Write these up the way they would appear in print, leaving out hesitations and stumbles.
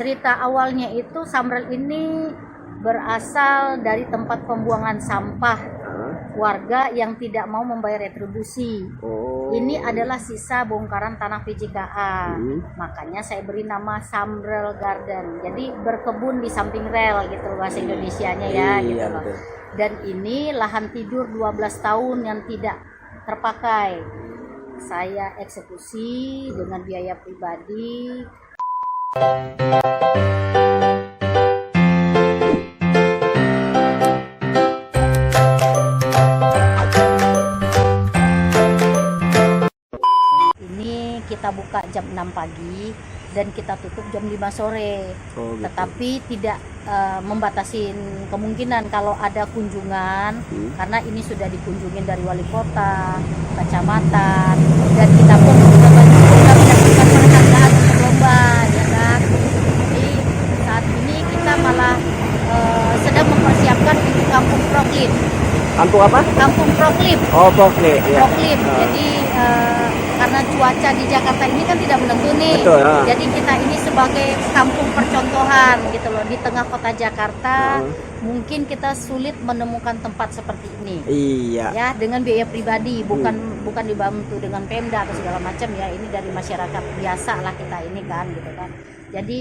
cerita awalnya itu Samrel ini berasal dari tempat pembuangan sampah warga yang tidak mau membayar retribusi. Ini adalah sisa bongkaran tanah PJKA. Makanya saya beri nama Samrel Garden. Jadi berkebun di samping rel gitu bahasa Indonesianya ya gitu loh. Dan ini lahan tidur 12 tahun yang tidak terpakai. Saya eksekusi dengan biaya pribadi. Ini kita buka jam 6 pagi dan kita tutup jam 5 sore. Gitu. Tetapi tidak membatasi kemungkinan kalau ada kunjungan, karena ini sudah dikunjungin dari wali kota, kecamatan, dan kita pun sudah mendapatkan penghargaan untuk lomba, ya kan. Jadi saat ini kita malah sedang mempersiapkan untuk kampung proklim. Kampung apa? Kampung proklim. Oh, proklim. Ya. Proklim. Jadi karena cuaca di Jakarta ini kan tidak menentu nih. Betul, jadi kita ini sebagai kampung percontohan gitu loh di tengah kota Jakarta. Mungkin kita sulit menemukan tempat seperti ini. Iya. Ya, dengan biaya pribadi, bukan dibantu dengan Pemda atau segala macam ya. Ini dari masyarakat biasa lah kita ini kan gitu kan. Jadi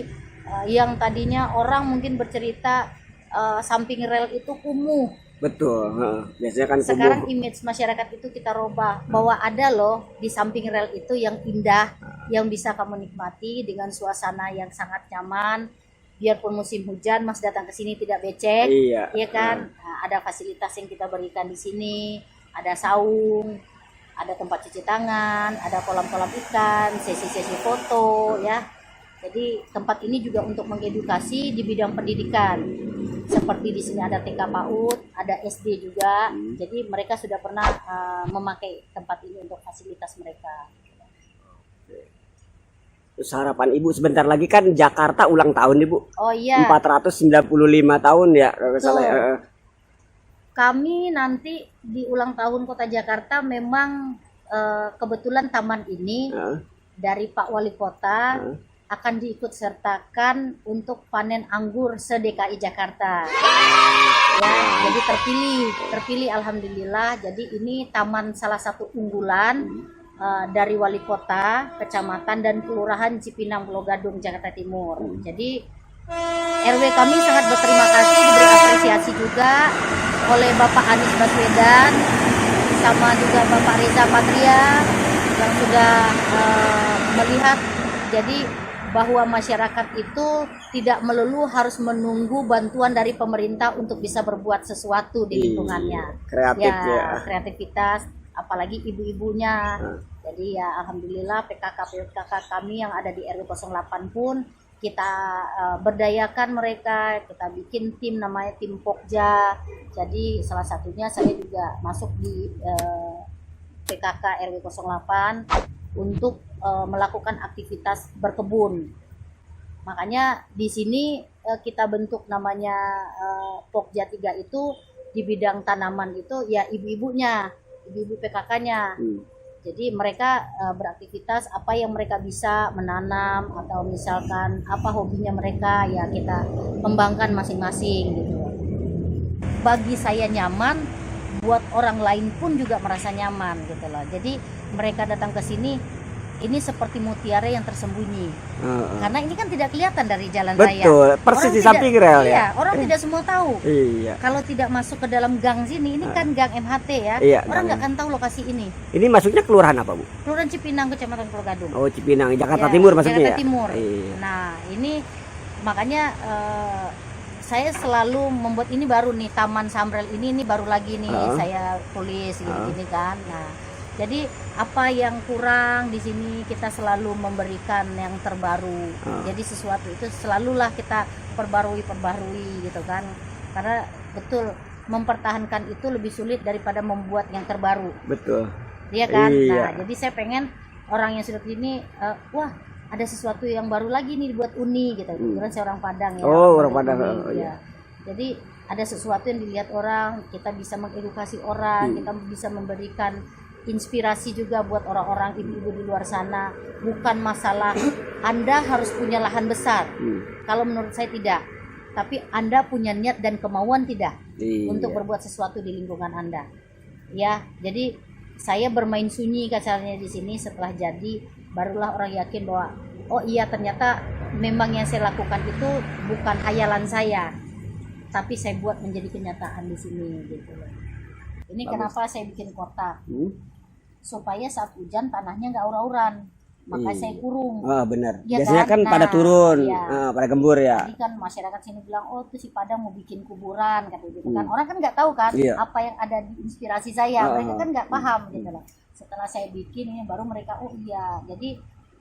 yang tadinya orang mungkin bercerita samping rel itu kumuh. Betul. Biasanya kan Sekarang image masyarakat itu kita rubah bahwa ada loh di samping rel itu yang indah, yang bisa kamu nikmati dengan suasana yang sangat nyaman. Biarpun musim hujan, Mas datang ke sini tidak becek, iya kan? Nah, ada fasilitas yang kita berikan di sini, ada saung, ada tempat cuci tangan, ada kolam-kolam ikan, sesi-sesi foto, ya. Jadi tempat ini juga untuk mengedukasi di bidang pendidikan. Seperti di sini ada TK PAUD, ada SD juga. Jadi mereka sudah pernah memakai tempat ini untuk fasilitas mereka. Terus harapan Ibu sebentar lagi kan Jakarta ulang tahun Ibu. Oh iya. 495 tahun ya kalau salah. Kami nanti di ulang tahun Kota Jakarta memang kebetulan taman ini dari Pak Wali Kota akan diikut sertakan untuk panen anggur se-DKI Jakarta. Ya, jadi terpilih alhamdulillah. Jadi ini taman salah satu unggulan dari Wali Kota, Kecamatan dan Kelurahan Cipinang Pulau Gadung, Jakarta Timur. Jadi RW kami sangat berterima kasih, diberi apresiasi juga oleh Bapak Anies Baswedan sama juga Bapak Reza Patria yang sudah melihat jadi bahwa masyarakat itu tidak melulu harus menunggu bantuan dari pemerintah untuk bisa berbuat sesuatu di lingkungannya. Kreatif ya. Kreativitas, apalagi ibu-ibunya. Jadi ya alhamdulillah PKK kami yang ada di RW 08 pun kita berdayakan mereka, kita bikin tim namanya tim Pokja. Jadi salah satunya saya juga masuk di PKK RW 08 untuk melakukan aktivitas berkebun. Makanya di sini kita bentuk namanya Pokja 3 itu di bidang tanaman itu ya ibu-ibunya, ibu-ibu PKK-nya. Jadi mereka beraktivitas apa yang mereka bisa menanam atau misalkan apa hobinya mereka ya kita kembangkan masing-masing gitu. Bagi saya nyaman, buat orang lain pun juga merasa nyaman gitu loh. Jadi mereka datang ke sini ini seperti mutiara yang tersembunyi. Karena ini kan tidak kelihatan dari jalan raya. Betul, persis di samping rel ya. Iya, orang tidak semua tahu. Iya. Kalau tidak masuk ke dalam gang sini, ini kan gang MHT ya. Iya, orang nggak akan tahu lokasi ini. Ini masuknya kelurahan apa, Bu? Kelurahan Cipinang, Kecamatan Pulau Gadung. Oh, Cipinang, Jakarta Ya, Timur maksudnya Jakarta ya? Timur. Iya. Nah, ini makanya saya selalu membuat ini baru nih Taman Samrel ini baru lagi nih saya tulis gini-gini kan. Nah, jadi apa yang kurang di sini kita selalu memberikan yang terbaru. Jadi sesuatu itu selalulah kita perbarui gitu kan. Karena betul mempertahankan itu lebih sulit daripada membuat yang terbaru. Betul. Iya kan? Iya. Nah, jadi saya pengen orang yang sudah ini wah, ada sesuatu yang baru lagi nih buat Uni gitu. Kebetulan saya orang Padang ya. Oh, orang Padang. Iya. Jadi ada sesuatu yang dilihat orang, kita bisa mengedukasi orang, kita bisa memberikan inspirasi juga buat orang-orang ibu-ibu di luar sana. Bukan masalah Anda harus punya lahan besar. Kalau menurut saya tidak. Tapi Anda punya niat dan kemauan tidak untuk berbuat sesuatu di lingkungan Anda. Ya, jadi saya bermain sunyi kasarnya di sini. Setelah jadi barulah orang yakin bahwa oh iya ternyata memang yang saya lakukan itu bukan khayalan saya, tapi saya buat menjadi kenyataan di sini gitu. Ini kenapa saya bikin kotak, supaya saat hujan tanahnya nggak aur-auran, makanya saya kurung. Oh benar. Ya Biasanya kan Nah, pada turun, iya. pada gembur ya. Jadi kan masyarakat sini bilang, oh itu si Padang mau bikin kuburan katanya gitu kan. Orang kan nggak tahu kan Iya. apa yang ada di inspirasi saya. Mereka kan nggak paham gitu loh. Setelah saya bikin ini baru mereka oh iya. Jadi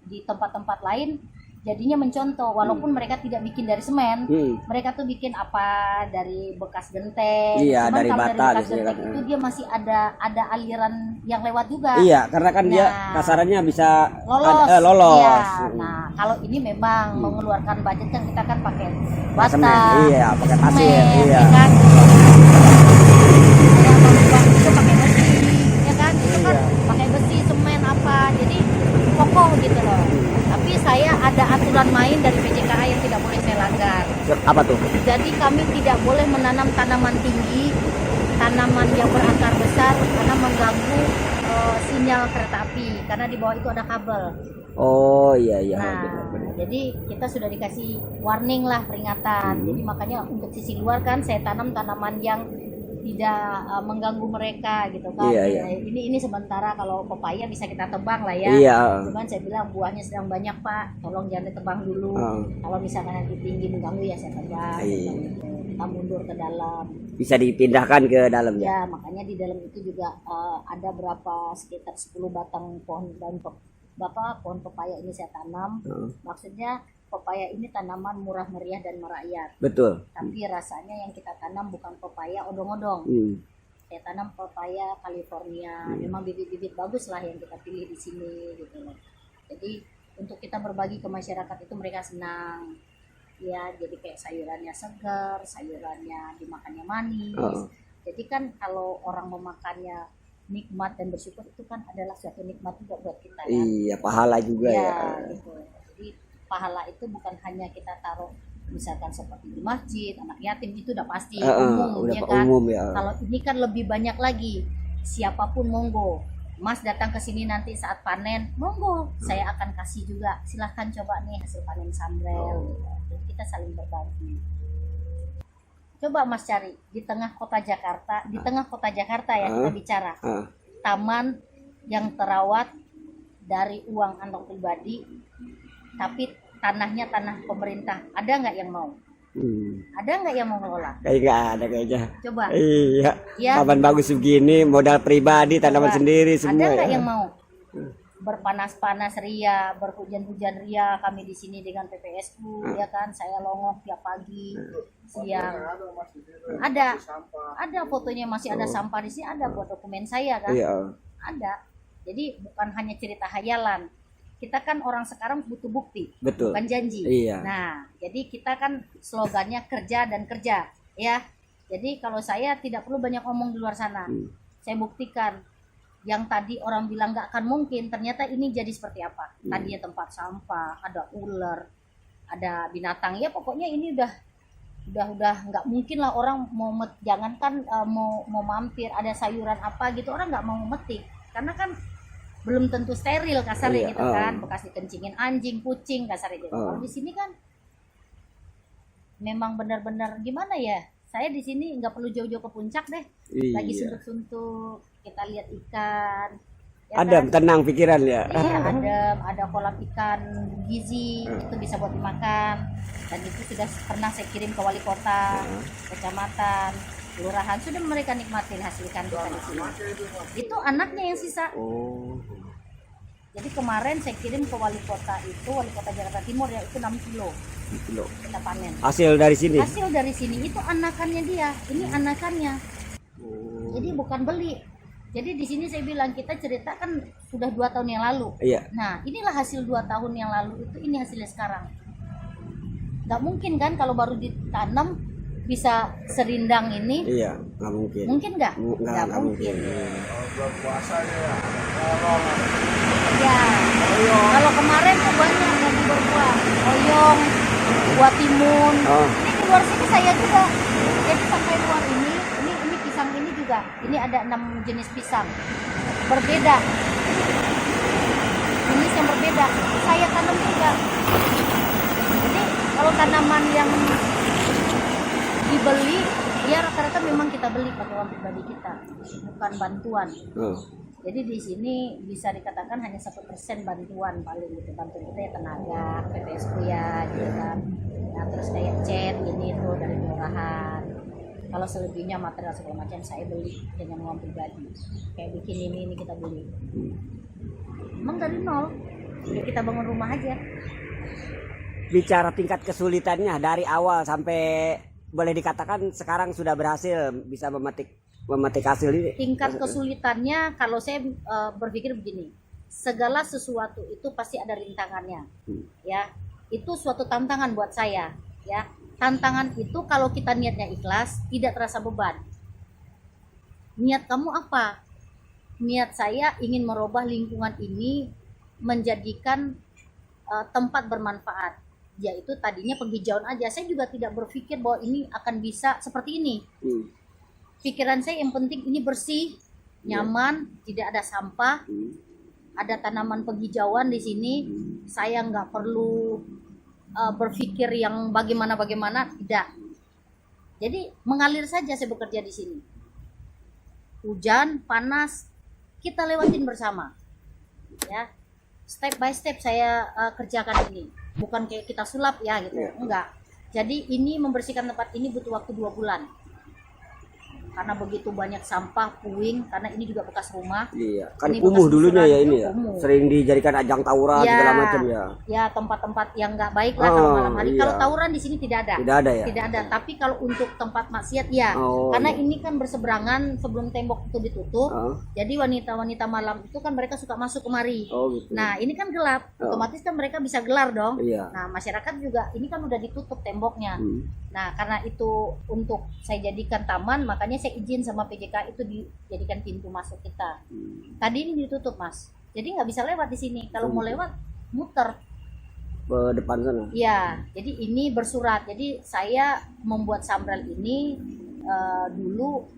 di tempat-tempat lain jadinya mencontoh, walaupun mereka tidak bikin dari semen, mereka tuh bikin apa dari bekas genteng. Iya, Cuman dari kalau bata dari bekas biasanya genteng kan. itu dia masih ada aliran yang lewat juga. Iya, karena kan dia Nah. kasarannya bisa Lolos. lolos. Iya. Nah, kalau ini memang mengeluarkan budget kan kita kan pakai bata, Semen, iya, pakai pasir, semen, iya. ya kan. Kayak bang itu pakai besi, ya kan? Itu kan pakai besi, semen apa. Jadi kokoh gitu loh. Tapi saya ada aturan main dari PJKA yang tidak boleh saya langgar. Apa tuh? Jadi kami tidak boleh menanam tanaman tinggi, tanaman yang berakar besar karena mengganggu sinyal kereta api karena di bawah itu ada kabel. Oh iya iya. Nah, benar. jadi kita sudah dikasih warning lah, peringatan. Jadi makanya untuk sisi luar kan saya tanam tanaman yang tidak mengganggu mereka gitu kan. Iya, iya. Ini sementara kalau pepaya bisa kita tebang lah ya. Iya. Cuman saya bilang buahnya sedang banyak Pak, tolong jangan ditebang dulu. Kalau misalkan nanti tinggi mengganggu ya saya tebang. Iya. Gitu. Kita mundur ke dalam. Bisa dipindahkan ke dalam ya. Ya makanya di dalam itu juga ada berapa sekitar 10 batang pohon dan pohon pepaya ini saya tanam. Maksudnya pepaya ini tanaman murah meriah dan merakyat. Betul. Tapi rasanya yang kita tanam bukan pepaya odong-odong. Saya tanam pepaya California. Memang bibit-bibit bagus lah yang kita pilih di sini gitu loh. Jadi untuk kita berbagi ke masyarakat itu mereka senang. Ya, jadi kayak sayurannya segar, sayurannya dimakannya manis. Jadi kan kalau orang memakannya nikmat dan bersyukur itu kan adalah suatu nikmat juga buat kita kan. Iya, pahala juga ya. Gitu. Jadi pahala itu bukan hanya kita taruh misalkan seperti di masjid, anak yatim itu udah pasti umum udah ya kan. umum ya. Kalau ini kan lebih banyak lagi. Siapapun monggo. Mas datang ke sini nanti saat panen, monggo. Saya akan kasih juga. Silahkan coba nih hasil panen sambrel. Jadi kita saling berbagi. Coba Mas cari di tengah kota Jakarta, ya kita bicara. Taman yang terawat dari uang kantong pribadi, tapi tanahnya tanah pemerintah. Ada nggak yang mau? Ada nggak yang mau ngelola? Kayak nggak ada kayaknya. Coba. Iya. Ya. Taman bagus begini, modal pribadi, tanaman sendiri semua. Ada nggak ya. yang mau? Berpanas-panas ria, berhujan-hujan ria, kami di sini dengan PPSU, ya kan, saya longok tiap pagi, siang. Ada fotonya, masih ada sampah di sini, ada buat dokumen saya kan, Iya. ada. Jadi bukan hanya cerita hayalan, kita kan orang sekarang butuh bukti, Betul. bukan janji. Iya. Nah, jadi kita kan slogannya kerja dan kerja, ya. Jadi kalau saya tidak perlu banyak ngomong di luar sana, saya buktikan. Yang tadi orang bilang nggak akan mungkin, ternyata ini jadi seperti apa. Tadinya tempat sampah, ada ular, ada binatang, ya pokoknya ini udah nggak mungkin lah orang mau jangankan mau mampir ada sayuran apa gitu, orang nggak mau metik karena kan belum tentu steril kasarnya gitu kan, bekas dikencingin anjing, kucing kasarnya gitu. Kalau di sini kan memang benar-benar gimana ya? Saya di sini nggak perlu jauh-jauh ke puncak deh. Lagi suntuk-suntuk, kita lihat ikan. Ya Adem, kan? tenang pikiran ya. Iya, ada kolam ikan gizi, itu bisa buat dimakan. Dan itu sudah pernah saya kirim ke wali kota, kecamatan, kelurahan, sudah mereka nikmatin hasil ikan kita di sini. Itu anaknya yang sisa. Jadi kemarin saya kirim ke wali kota Jakarta Timur ya, itu 6 kilo. Kita panen. Hasil dari sini. Hasil dari sini itu anakannya dia, ini anakannya. Jadi bukan beli. Jadi di sini saya bilang kita cerita kan sudah 2 tahun yang lalu. Iya. Nah inilah hasil 2 tahun yang lalu itu, ini hasilnya sekarang. Nggak mungkin kan kalau baru ditanam bisa serindang ini? Iya, nggak mungkin. Mungkin nggak? Nggak mungkin. Ya, kalau kemarin tuh banyak yang berbuah oyong, buah timun. Oh, Ini di luar sini saya juga. Jadi sampai luar ini pisang ini juga. Ini ada 6 jenis pisang berbeda. Jenis yang berbeda. Saya tanam juga. Jadi kalau tanaman yang dibeli, ya rata-rata memang kita beli pakai uang pribadi kita, bukan bantuan. oh. Jadi di sini bisa dikatakan hanya 1% bantuan paling gitu. Bantuan kita ya tenaga, PPSU ya gitu kan. Nah terus kayak cat ini tuh dari kelurahan. Kalau selebihnya material segala macam saya beli dengan uang pribadi. Kayak bikin ini kita beli. Emang dari nol. Ya kita bangun rumah aja. Bicara tingkat kesulitannya dari awal sampai boleh dikatakan sekarang sudah berhasil bisa memetik hasil ini. Tingkat kesulitannya kalau saya berpikir begini, segala sesuatu itu pasti ada rintangannya, ya. Itu suatu tantangan buat saya, ya. Tantangan itu kalau kita niatnya ikhlas, tidak terasa beban. Niat kamu apa? Niat saya ingin merubah lingkungan ini menjadikan tempat bermanfaat. Yaitu tadinya penghijauan aja. Saya juga tidak berpikir bahwa ini akan bisa seperti ini. Pikiran saya yang penting ini bersih, nyaman, tidak ada sampah, ada tanaman penghijauan di sini. Saya nggak perlu berpikir yang bagaimana, tidak. Jadi mengalir saja saya bekerja di sini. Hujan, panas, kita lewatin bersama. Ya, step by step saya kerjakan ini. Bukan kayak kita sulap ya gitu, enggak. Jadi ini membersihkan tempat ini butuh waktu 2 bulan. Karena begitu banyak sampah, puing, karena ini juga bekas rumah. Iya, kan Ini kumuh bekas dulunya kuburan, ya ini ya. kumuh. Sering dijadikan ajang tawuran Ya, segala macam ya. Ya tempat-tempat yang nggak baik lah kalau malam hari. Iya. Kalau tawuran di sini tidak ada. Tidak ada ya. Tidak ada. Tapi kalau untuk tempat maksiat ya. Oh, Karena iya. ini kan berseberangan sebelum tembok itu ditutup. Oh. Jadi wanita-wanita malam itu kan mereka suka masuk kemari. Oh gitu. Nah ini kan gelap, Oh. otomatis kan mereka bisa gelar dong. Iya. Nah masyarakat juga ini kan udah ditutup temboknya. Nah karena itu untuk saya jadikan taman, makanya saya izin sama PJK itu dijadikan pintu masuk kita. Tadi ini ditutup mas, jadi nggak bisa lewat di sini. Kalau mau lewat muter. Ke depan sana. Ya, jadi ini bersurat. Jadi saya membuat sambrel ini dulu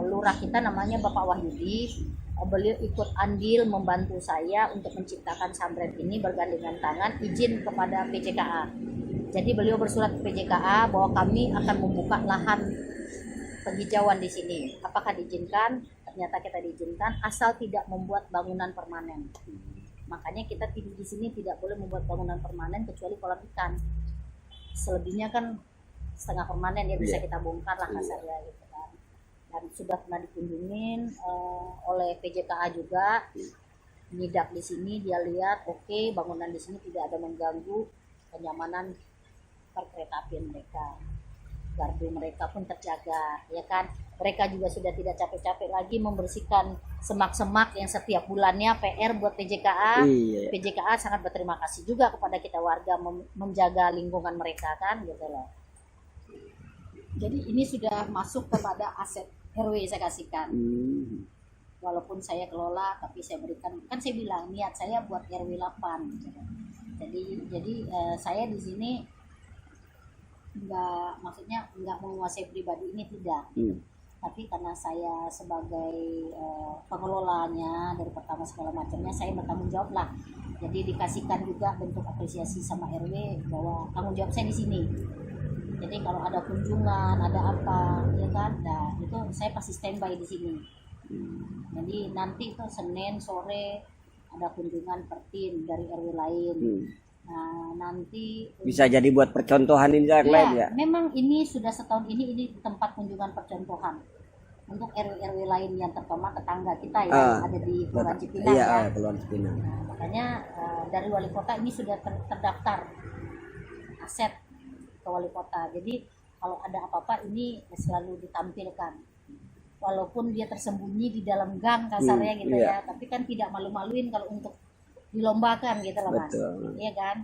lurah kita namanya Bapak Wahyudi. Beliau ikut andil membantu saya untuk menciptakan sambrel ini bergandengan tangan izin kepada PJKA. Jadi beliau bersurat ke PJKA bahwa kami akan membuka lahan penghijauan di sini. Apakah diizinkan? Ternyata kita diizinkan asal tidak membuat bangunan permanen. Makanya kita di sini tidak boleh membuat bangunan permanen kecuali kolam ikan. Selebihnya kan setengah permanen ya bisa kita bongkar lah kasarnya gitu kan. Dan sudah pernah dikunjungin oleh PJKA juga. Nyidak di sini dia lihat oke, bangunan di sini tidak ada mengganggu kenyamanan perkeretaapian mereka. Gardu mereka pun terjaga, ya kan? Mereka juga sudah tidak capek-capek lagi membersihkan semak-semak yang setiap bulannya PR buat PJKA. Iya. PJKA sangat berterima kasih juga kepada kita warga menjaga lingkungan mereka kan, gitu loh. Jadi ini sudah masuk kepada aset RW saya kasihkan. Walaupun saya kelola, tapi saya berikan, kan saya bilang niat saya buat RW 8. Gitu. Jadi saya di sini nggak menguasai pribadi ini tidak, tapi karena saya sebagai pengelolanya dari pertama segala macamnya saya bertanggung jawab lah. Jadi dikasihkan juga bentuk apresiasi sama RW bahwa tanggung jawab saya di sini. Jadi kalau ada kunjungan, ada apa, ya kan, nah itu saya pasti standby di sini. Jadi nanti itu Senin sore ada kunjungan pertin dari RW lain. Nah, nanti Bisa jadi buat percontohan ini yang lain ya. memang ini sudah setahun ini tempat kunjungan percontohan untuk RW lain yang terutama tetangga kita ya, yang ada di Kelurahan Cipinang Iya, ya. Kelurahan Cipinang. Nah, makanya dari wali kota ini sudah terdaftar aset ke wali kota. Jadi kalau ada apa-apa ini selalu ditampilkan. Walaupun dia tersembunyi di dalam gang kasarnya gitu iya. ya, tapi kan tidak malu-maluin kalau untuk dilombakan gitu loh mas. Betul. Iya kan.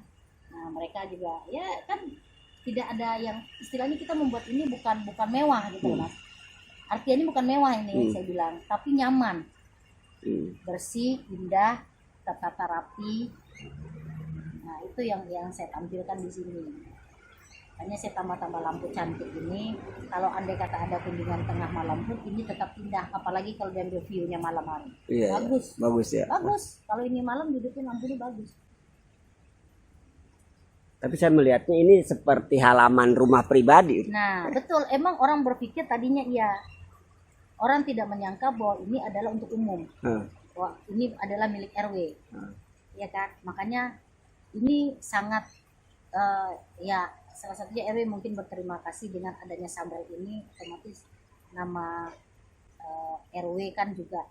Nah mereka juga ya kan tidak ada yang istilahnya kita membuat ini bukan mewah gitu loh, Mas. Artinya ini bukan mewah ini saya bilang, tapi nyaman, bersih, indah, tertata rapi. Nah itu yang saya tampilkan di sini. Makanya saya tambah lampu cantik ini. Kalau andai kata ada kunjungan tengah malam pun ini tetap indah, apalagi kalau diambil view-nya malam hari. Iya, Bagus. Bagus ya. Bagus. Kalau ini malam duduknya lampu ini bagus. Tapi saya melihatnya ini seperti halaman rumah pribadi. Nah, betul. Emang orang berpikir tadinya iya. Orang tidak menyangka bahwa ini adalah untuk umum. Wah, ini adalah milik RW. Ya kan? Makanya ini sangat ya salah satunya RW mungkin berterima kasih dengan adanya Sambal ini, otomatis nama RW kan juga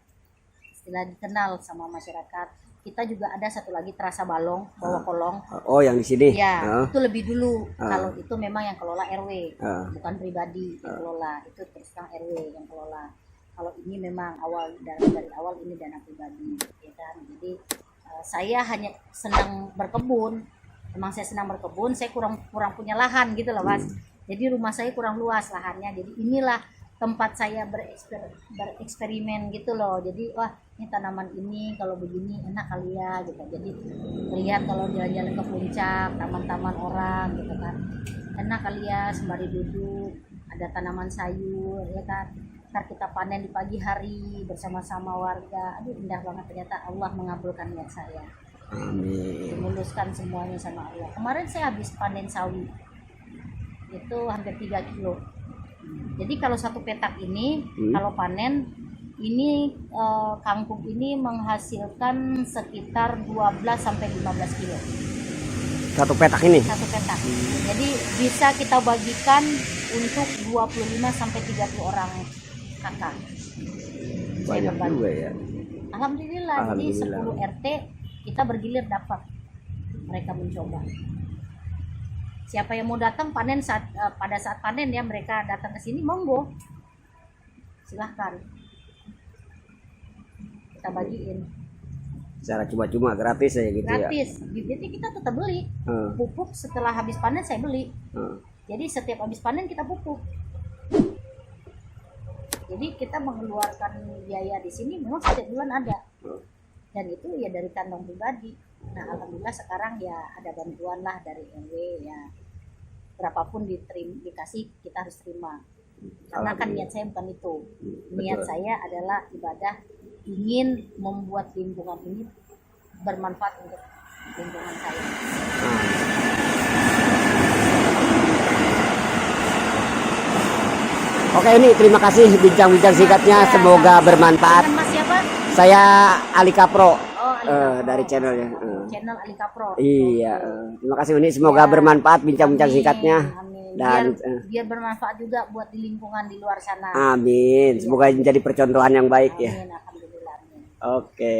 istilah dikenal sama masyarakat. Kita juga ada satu lagi Terasa Balong, Bawah Kolong. Oh, yang di sini. Ya, itu lebih dulu. Kalau itu memang yang kelola RW, bukan pribadi yang kelola. Itu terus terang RW yang kelola. Kalau ini memang dari awal ini dana pribadi, ya kan. Jadi saya hanya senang berkebun. Emang saya senang berkebun, saya kurang punya lahan gitu loh, Mas. Jadi rumah saya kurang luas lahannya. Jadi inilah tempat saya bereksperimen gitu loh. Jadi wah, ini tanaman ini kalau begini enak kali ya gitu. Jadi lihat kalau jalan-jalan ke puncak, taman-taman orang gitu kan. Enak kali ya sembari duduk, ada tanaman sayur ya kan. Ntar kita panen di pagi hari bersama-sama warga. Aduh indah banget, ternyata Allah mengabulkan niat saya. Amin. Memuluskan semuanya sama Allah. Kemarin saya habis panen sawi. Itu hampir 3 kilo. Jadi kalau satu petak ini kalau panen ini kangkung ini menghasilkan sekitar 12 sampai 15 kilo. Satu petak ini. Satu petak. Jadi bisa kita bagikan untuk 25 sampai 30 orang kakak. Banyak juga ya. Alhamdulillah. Jadi 10 RT kita bergilir dapat, mereka mencoba. Siapa yang mau datang panen pada saat panen ya, mereka datang ke sini, monggo, silahkan kita bagiin. Secara cuma-cuma gratis ya gitu. Gratis. Ya. Bibitnya kita tetap beli. Pupuk setelah habis panen saya beli. Jadi setiap habis panen kita pupuk. Jadi kita mengeluarkan biaya di sini memang setiap bulan ada. Dan itu ya dari kantong pribadi. Nah alhamdulillah sekarang ya ada bantuan lah dari RW ya, berapapun dikasih kita harus terima, karena kan niat saya bukan itu. Niat saya adalah ibadah, ingin membuat lingkungan ini bermanfaat untuk lingkungan saya. Oke, ini terima kasih bincang-bincang singkatnya, semoga bermanfaat. Mas siapa? Saya Alika Pro. Dari Dari channelnya. Channel Alika Pro. Iya. Terima kasih Uni, semoga bermanfaat bincang-bincang singkatnya. Amin. Dan biar bermanfaat juga buat di lingkungan di luar sana. amin. Semoga menjadi percontohan yang baik ya. Amin, alhamdulillah. Amin. Oke.